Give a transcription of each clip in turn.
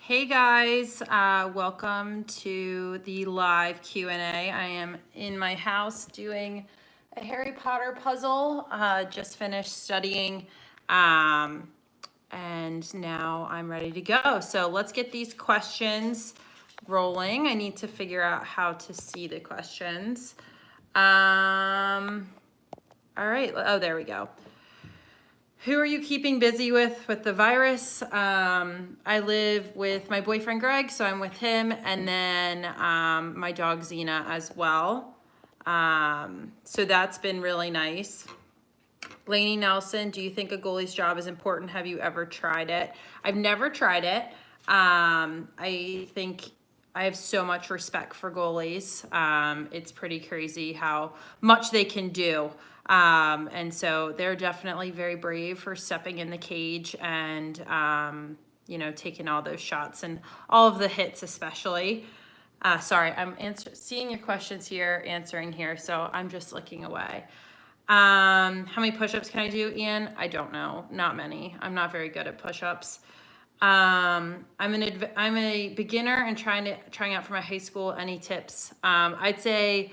Hey guys, welcome to the live Q&A. I am in my house doing a Harry Potter puzzle. Just finished studying and now I'm ready to go. So let's get these questions rolling. I need to figure out how to see the questions. All right, oh, there we go. Who are you keeping busy with the virus? I live with my boyfriend Greg, so I'm with him, and then my dog Xena as well. So that's been really nice. Lainey Nelson, do you think a goalie's job is important? Have you ever tried it? I've never tried it. I think I have so much respect for goalies. It's pretty crazy how much they can do. And so they're definitely very brave for stepping in the cage and, taking all those shots and all of the hits especially. Sorry, I'm seeing your questions here, answering here, so I'm just looking away. How many push-ups can I do, Ian? I don't know. Not many. I'm not very good at push-ups. I'm a beginner and trying out for my high school. Any tips? I'd say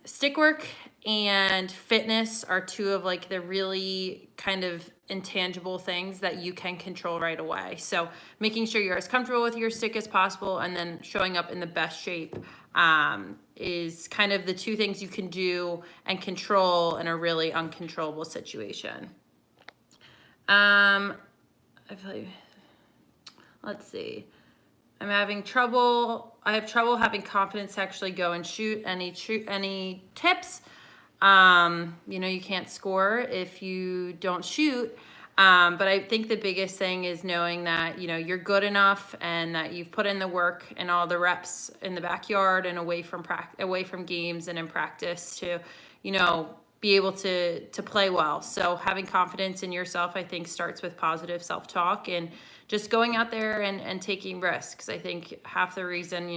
stick work and fitness are two of like the really kind of intangible things that you can control right away. So making sure you're as comfortable with your stick as possible and then showing up in the best shape is kind of the two things you can do and control in a really uncontrollable situation. Let's see. I have trouble having confidence to actually go and shoot. Any tips? You can't score if you don't shoot. But I think the biggest thing is knowing that, you're good enough and that you've put in the work and all the reps in the backyard and away from games and in practice to, be able to play well. So having confidence in yourself, I think, starts with positive self-talk and just going out there and taking risks. I think half the reason,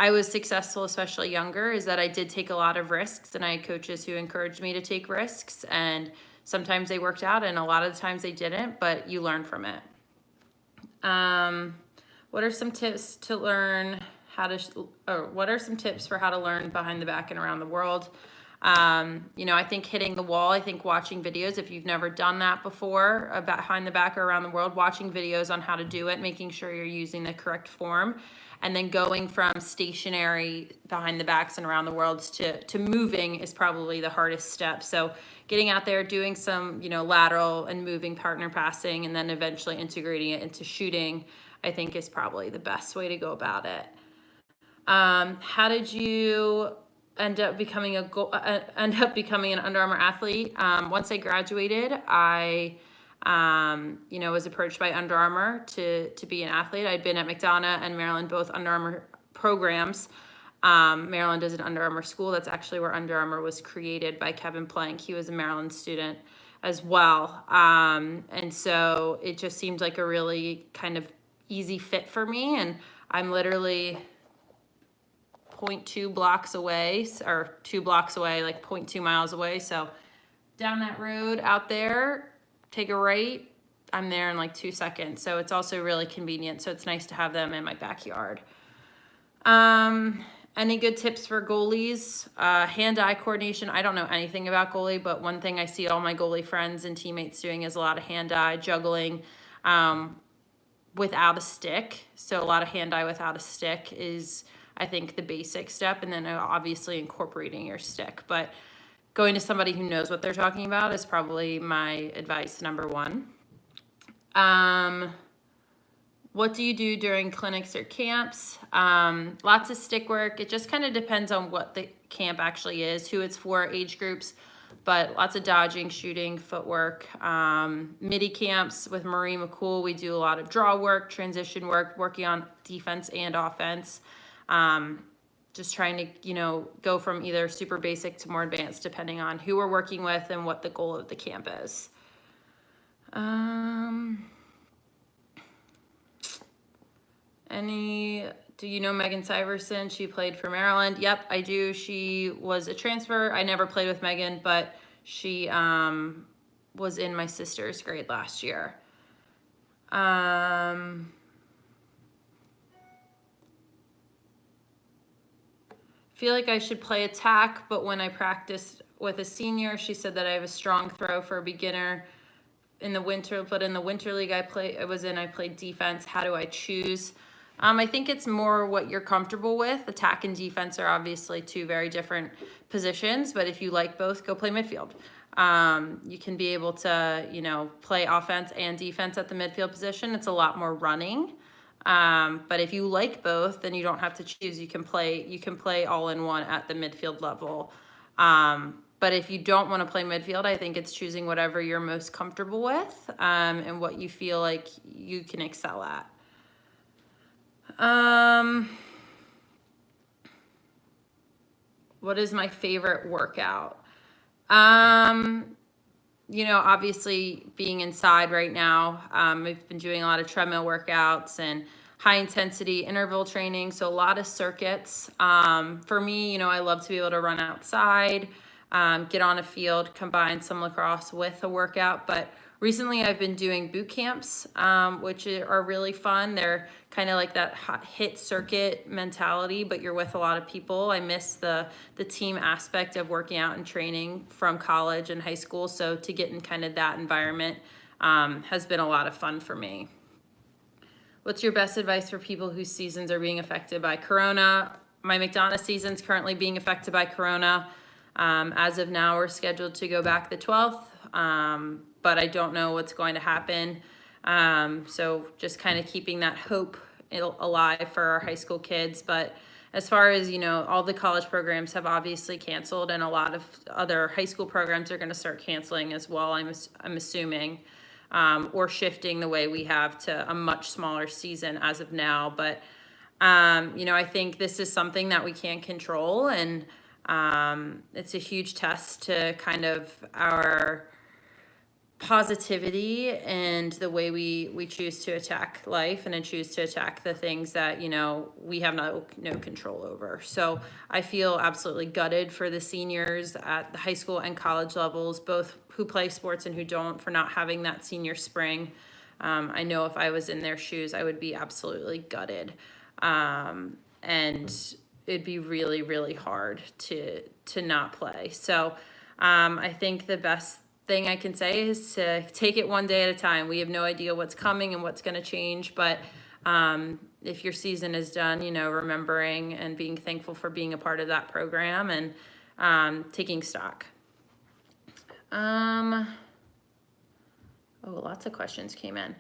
I was successful, especially younger, is that I did take a lot of risks, and I had coaches who encouraged me to take risks, and sometimes they worked out and a lot of the times they didn't, but you learn from it. What are some tips for how to learn behind the back and around the world? I think hitting the wall, I think watching videos, if you've never done that before, behind the back or around the world, watching videos on how to do it, making sure you're using the correct form, and then going from stationary behind the backs and around the world to moving is probably the hardest step. So getting out there, doing some, lateral and moving partner passing, and then eventually integrating it into shooting, I think is probably the best way to go about it. How did you end up becoming an Under Armour athlete? Once I graduated, I was approached by Under Armour to be an athlete. I'd been at McDonough and Maryland, both Under Armour programs. Maryland is an Under Armour school. That's actually where Under Armour was created by Kevin Plank. He was a Maryland student as well. And so it just seemed like a really kind of easy fit for me. And I'm literally 0.2 blocks away, or 2 blocks away, like 0.2 miles away. So down that road out there, take a right, I'm there in like 2 seconds. So it's also really convenient. So it's nice to have them in my backyard. Any good tips for goalies? Hand-eye coordination. I don't know anything about goalie, but one thing I see all my goalie friends and teammates doing is a lot of hand-eye juggling without a stick. So a lot of hand-eye without a stick is, I think, the basic step, and then obviously incorporating your stick. But going to somebody who knows what they're talking about is probably my advice number one. What do you do during clinics or camps? Lots of stick work. It just kind of depends on what the camp actually is, who it's for, age groups, but lots of dodging, shooting, footwork. Midi camps with Marie McCool, we do a lot of draw work, transition work, working on defense and offense. Just trying to, go from either super basic to more advanced, depending on who we're working with and what the goal of the camp is. Do you know Meghan Syverson? She played for Maryland. Yep, I do. She was a transfer. I never played with Meghan, but she was in my sister's grade last year. Feel like I should play attack, but when I practiced with a senior, she said that I have a strong throw for a beginner in the winter, but in the winter league I played defense. How do I choose? I think it's more what you're comfortable with. Attack and defense are obviously two very different positions, but if you like both, go play midfield. You can be able to, play offense and defense at the midfield position. It's a lot more running. But if you like both, then you don't have to choose. You can play all in one at the midfield level. But if you don't want to play midfield, I think it's choosing whatever you're most comfortable with, and what you feel like you can excel at. What is my favorite workout? Obviously being inside right now, I've been doing a lot of treadmill workouts and high intensity interval training. So a lot of circuits. For me, I love to be able to run outside, get on a field, combine some lacrosse with a workout. But recently I've been doing boot camps, which are really fun. They're kind of like that hit circuit mentality, but you're with a lot of people. I miss the team aspect of working out and training from college and high school. So to get in kind of that environment has been a lot of fun for me. What's your best advice for people whose seasons are being affected by Corona? My McDonough season's currently being affected by Corona. As of now, we're scheduled to go back the 12th, but I don't know what's going to happen. So just kind of keeping that hope alive for our high school kids. But as far as, all the college programs have obviously canceled, and a lot of other high school programs are going to start canceling as well, I'm assuming, or shifting the way we have to a much smaller season as of now. But, I think this is something that we can't control, and it's a huge test to kind of our positivity and the way we choose to attack life and then choose to attack the things that we have no control over. So I feel absolutely gutted for the seniors at the high school and college levels, both who play sports and who don't, for not having that senior spring. I know if I was in their shoes, I would be absolutely gutted, and it'd be really, really hard to not play. So I think the best thing I can say is to take it one day at a time. We have no idea what's coming and what's going to change, but if your season is done, remembering and being thankful for being a part of that program and taking stock. Lots of questions came in.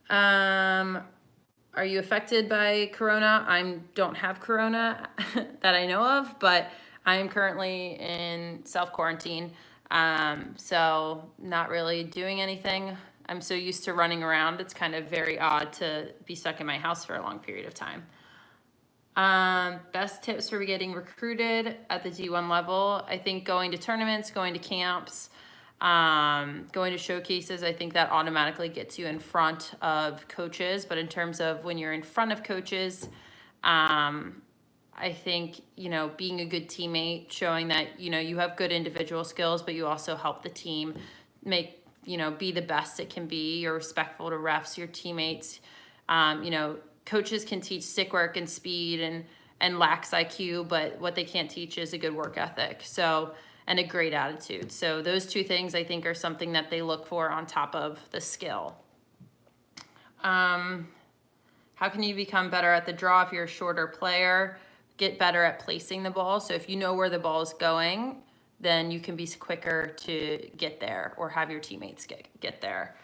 Are you affected by Corona? I don't have Corona that I know of, but I am currently in self-quarantine. So not really doing anything. I'm so used to running around. It's kind of very odd to be stuck in my house for a long period of time. Best tips for getting recruited at the D1 level. I think going to tournaments, going to camps, going to showcases. I think that automatically gets you in front of coaches. But in terms of when you're in front of coaches, I think, being a good teammate, showing that, you have good individual skills, but you also help the team make, be the best it can be. You're respectful to refs, your teammates. Coaches can teach stick work and speed and lax IQ, but what they can't teach is a good work ethic. So, and a great attitude. So those two things I think are something that they look for on top of the skill. How can you become better at the draw if you're a shorter player? Get better at placing the ball. So if you know where the ball is going, then you can be quicker to get there or have your teammates get there.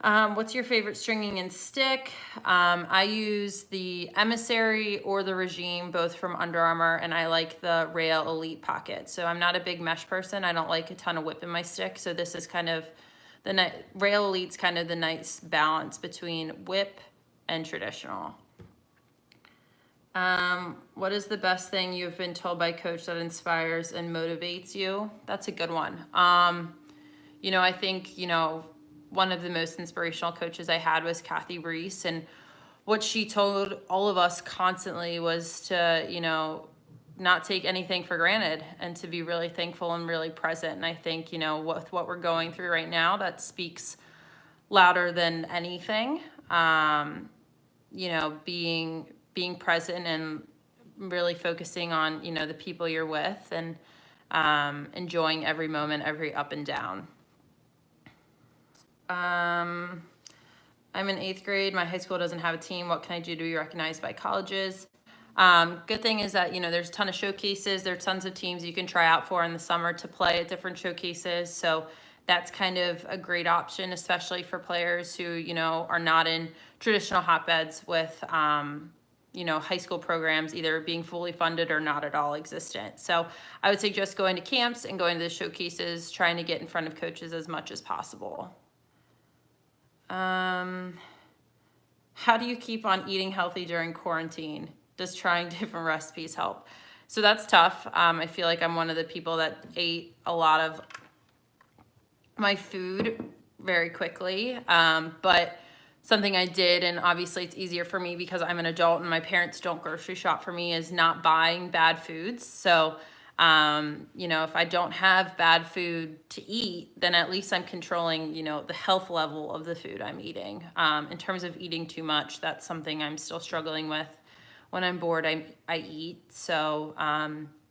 What's your favorite stringing and stick? I use the Emissary or the Regime, both from Under Armour, and I like the Rail Elite Pocket. So I'm not a big mesh person. I don't like a ton of whip in my stick. So this is kind of Rail Elite's kind of the nice balance between whip and traditional. What is the best thing you've been told by coach that inspires and motivates you? That's a good one. I think, one of the most inspirational coaches I had was Kathy Reese, and what she told all of us constantly was to, not take anything for granted and to be really thankful and really present. And I think, with what we're going through right now, that speaks louder than anything. You know, being present and really focusing on, you know, the people you're with, and enjoying every moment, every up and down. I'm in 8th grade. My high school doesn't have a team. What can I do to be recognized by colleges? Good thing is that, you know, there's a ton of showcases. There's tons of teams you can try out for in the summer to play at different showcases. So that's kind of a great option, especially for players who, you know, are not in traditional hotbeds with, you know, high school programs either being fully funded or not at all existent. So I would suggest going to camps and going to the showcases, trying to get in front of coaches as much as possible. How do you keep on eating healthy during quarantine? Does trying different recipes help? So that's tough. I feel like I'm one of the people that ate a lot of my food very quickly. But something I did, and obviously it's easier for me because I'm an adult and my parents don't grocery shop for me, is not buying bad foods. So you know, if I don't have bad food to eat, then at least I'm controlling, you know, the health level of the food I'm eating. In terms of eating too much, that's something I'm still struggling with. When I'm bored, I eat. So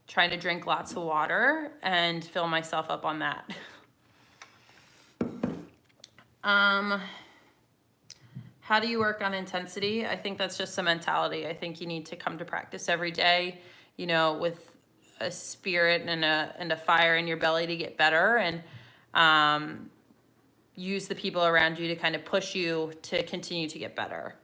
trying to drink lots of water and fill myself up on that. How do you work on intensity? I think that's just a mentality. I think you need to come to practice every day, you know, with a spirit and a fire in your belly to get better, and use the people around you to kind of push you to continue to get better.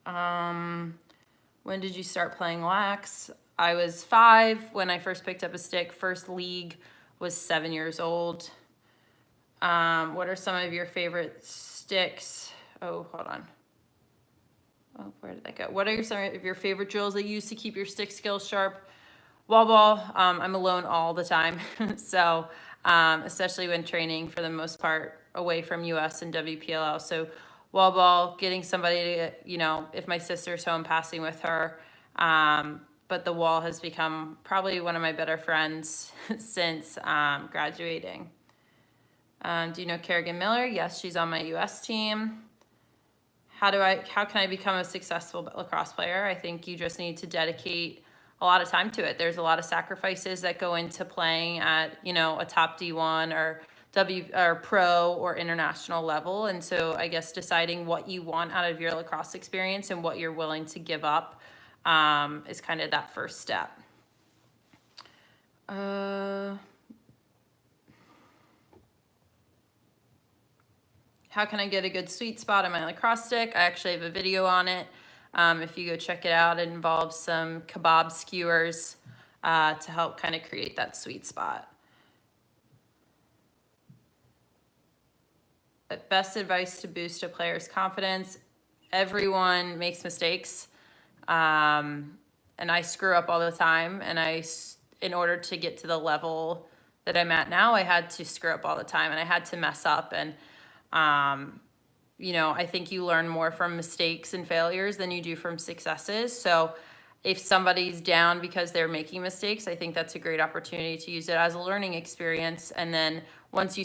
When did you start playing lax? I was 5 when I first picked up a stick. First league was 7 years old. What are some of your favorite sticks? Oh, hold on. Oh, where did that go? What are some of your favorite drills that you use to keep your stick skills sharp? Wall ball. I'm alone all the time. So, especially when training for the most part away from US and WPLL. So wall ball, getting somebody to, you know, if my sister's home, passing with her. But the wall has become probably one of my better friends since graduating. Do you know Kerrigan Miller? Yes, she's on my US team. How can I become a successful lacrosse player? I think you just need to dedicate a lot of time to it. There's a lot of sacrifices that go into playing at, you know, a top D1 or pro or international level. And so I guess deciding what you want out of your lacrosse experience and what you're willing to give up is kind of that first step. How can I get a good sweet spot on my lacrosse stick? I actually have a video on it. If you go check it out, it involves some kebab skewers to help kind of create that sweet spot. But best advice to boost a player's confidence. Everyone makes mistakes. And I screw up all the time. And in order to get to the level that I'm at now, I had to screw up all the time and I had to mess up. And you know, I think you learn more from mistakes and failures than you do from successes. So if somebody's down because they're making mistakes, I think that's a great opportunity to use it as a learning experience. And then once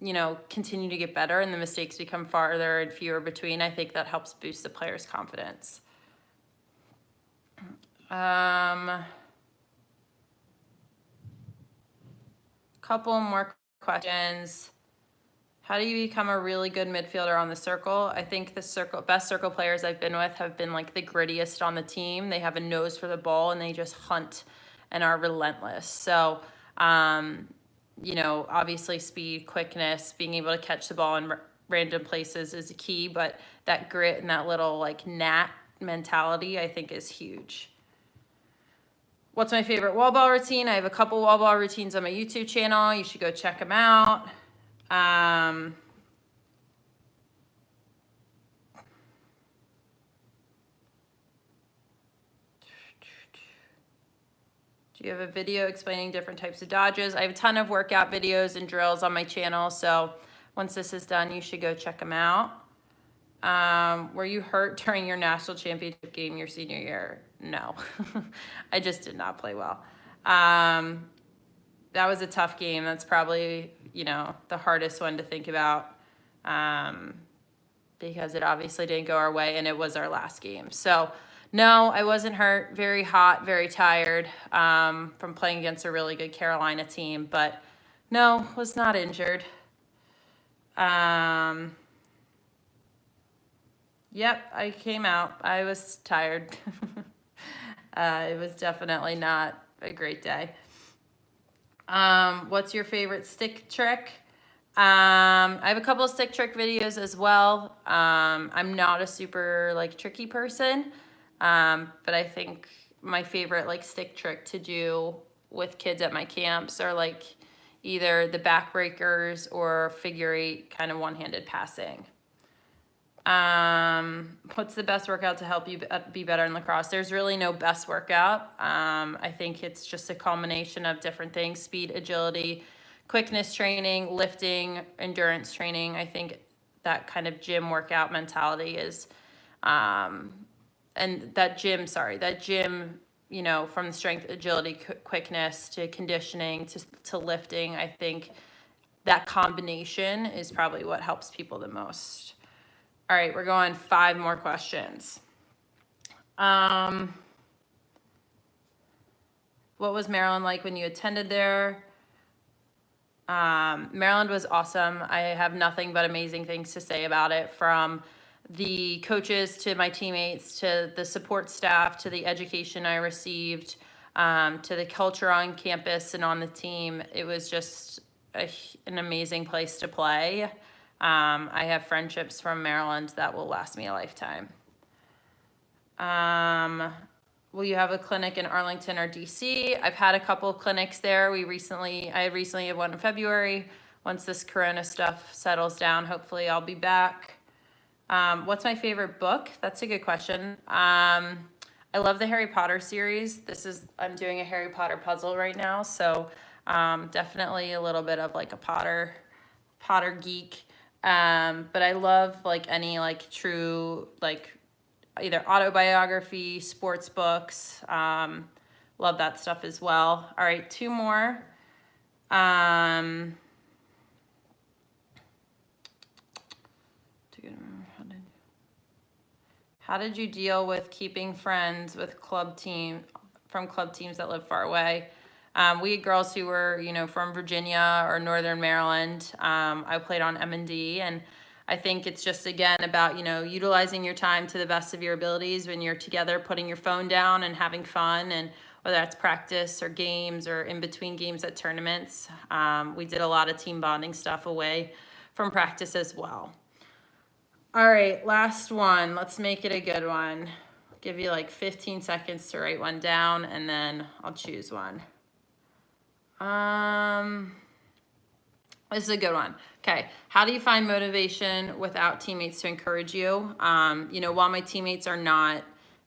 you know, continue to get better and the mistakes become farther and fewer between, I think that helps boost the player's confidence. Couple more questions. How do you become a really good midfielder on the circle? I think the best circle players I've been with have been like the grittiest on the team. They have a nose for the ball and they just hunt and are relentless. So, you know, obviously speed, quickness, being able to catch the ball in random places is a key, but that grit and that little like gnat mentality I think is huge. What's my favorite wall ball routine? I have a couple wall ball routines on my YouTube channel. You should go check them out. Do you have a video explaining different types of dodges? I have a ton of workout videos and drills on my channel, so once this is done, you should go check them out. Were you hurt during your national championship game your senior year? No, I just did not play well. That was a tough game. That's probably, you know, the hardest one to think about. because it obviously didn't go our way and it was our last game. So no, I wasn't hurt. Very hot, very tired from playing against a really good Carolina team, but no, was not injured. Yep, I came out. I was tired. It was definitely not a great day. What's your favorite stick trick? I have a couple of stick trick videos as well. I'm not a super like tricky person, but I think my favorite like stick trick to do with kids at my camps are like either the backbreakers or figure eight kind of one-handed passing. What's the best workout to help you be better in lacrosse? There's really no best workout. I think it's just a culmination of different things: speed, agility, quickness training, lifting, endurance training. I think that kind of gym workout mentality is, and that gym, you know, from the strength, agility, quickness to conditioning to lifting, I think that combination is probably what helps people the most. All right, we're going 5 more questions. What was Maryland like when you attended there? Maryland was awesome. I have nothing but amazing things to say about it, from the coaches to my teammates to the support staff to the education I received, to the culture on campus and on the team. It was just an amazing place to play. I have friendships from Maryland that will last me a lifetime. Will you have a clinic in Arlington or DC? I've had a couple of clinics there. I recently had one in February. Once this Corona stuff settles down, hopefully I'll be back. What's my favorite book? That's a good question. I love the Harry Potter series. I'm doing a Harry Potter puzzle right now, so definitely a little bit of like a Potter geek. But I love like any like true like either autobiography, sports books. Love that stuff as well. All right, 2 more. How did you deal with keeping friends with club teams that live far away? We had girls who were, you know, from Virginia or Northern Maryland. I played on M&D, and I think it's just, again, about, you know, utilizing your time to the best of your abilities when you're together, putting your phone down and having fun, and whether that's practice or games or in between games at tournaments. We did a lot of team bonding stuff away from practice as well. All right, last one. Let's make it a good one. I'll give you like 15 seconds to write one down, and then I'll choose one. This is a good one. Okay. How do you find motivation without teammates to encourage you? You know, while my teammates are not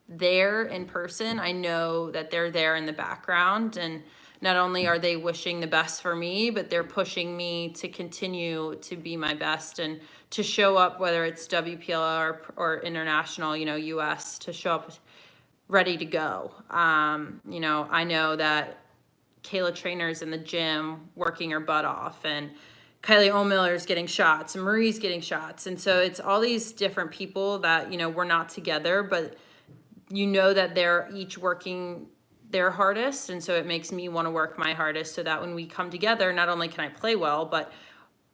there in person, I know that they're there in the background, and not only are they wishing the best for me, but they're pushing me to continue to be my best and to show up, whether it's WPL or international, you know, US, to show up ready to go. You know, I know that Kayla Trainer's in the gym working her butt off, and Kylie O'Miller's getting shots, and Marie's getting shots. And so it's all these different people that, you know, we're not together, but you know that they're each working their hardest. And so it makes me want to work my hardest, so that when we come together, not only can I play well, but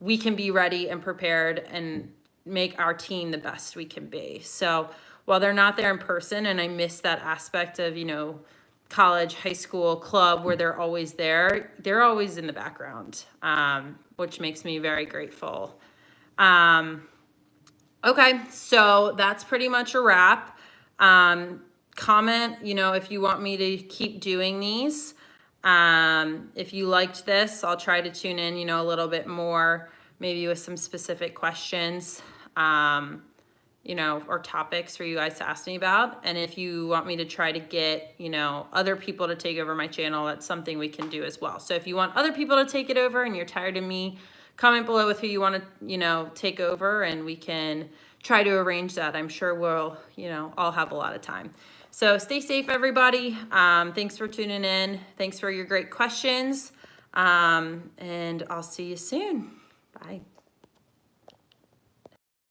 we can be ready and prepared and make our team the best we can be. So while they're not there in person, and I miss that aspect of, you know, college, high school, club, where they're always there, they're always in the background, which makes me very grateful. Okay, so that's pretty much a wrap. Comment, you know, if you want me to keep doing these. If you liked this, I'll try to tune in, you know, a little bit more, maybe with some specific questions, you know, or topics for you guys to ask me about. And if you want me to try to get, you know, other people to take over my channel, that's something we can do as well. So if you want other people to take it over and you're tired of me, comment below with who you want to, you know, take over, and we can try to arrange that. I'm sure we'll, you know, all have a lot of time. So stay safe, everybody. Thanks for tuning in. Thanks for your great questions. And I'll see you soon. Bye.